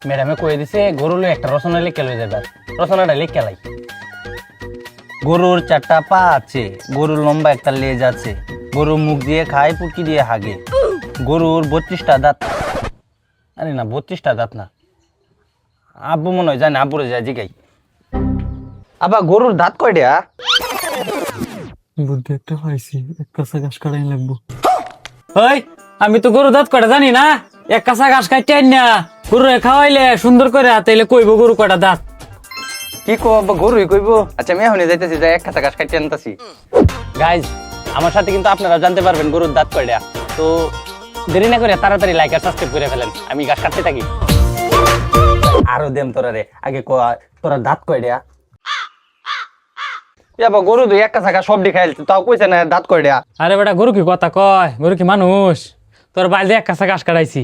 ম্যাডামে কয়ে দিছে গরু লই একটা রচনা লিখে লই যাবে, রচনাটা লিখে লাই। গরুর 4টা পা আছে, গরুর লম্বা একটা লেজ আছে, গরু মুখ দিয়ে খায় পুটকি দিয়ে হাগে, গরুর 32টা দাঁত। আরে না 32টা দাঁত না, আব্বু মনে হয় জানে, আব্বুরে যায় জিগাই। আবার গরুর দাঁত কয়টা? বুদ্ধি একটা পাইছি, এক কাঁচা ঘাস কাটাই লাগবো। ওই আমি তো গরু দাঁত কটা জানি না, এক কাঁচা ঘাস খাইতে না গরু খাওয়াইলে সুন্দর করে তাইলে কইব গরু কটা দাঁত। কি কো আব্বা গরুই কইব? আচ্ছা আমি এখনই যাইতেছি, যাই এক খাতা ঘাস খাইতে আনতাছি। গাইজ আমার সাথে কিন্তু আপনারা জানতে পারবেন গরুর দাঁত কয়টা। তো দেরি না করে তাড়াতাড়ি লাইক আর সাবস্ক্রাইব করে ফেলেন, আমি ঘাস কাটতে থাকি। আরো দেম তোরা রে, আগে ক তোরা দাঁত কয়টা? এবার গরু দুই এক কাছা ঘাস সব খাইল, তাও কইছে না দাঁত কয়টা। আরে বেটা গরু কি কথা কয়, গরু কি মানুষ? তোর বাইরে এক কাঁচা ঘাস কাটাইছি।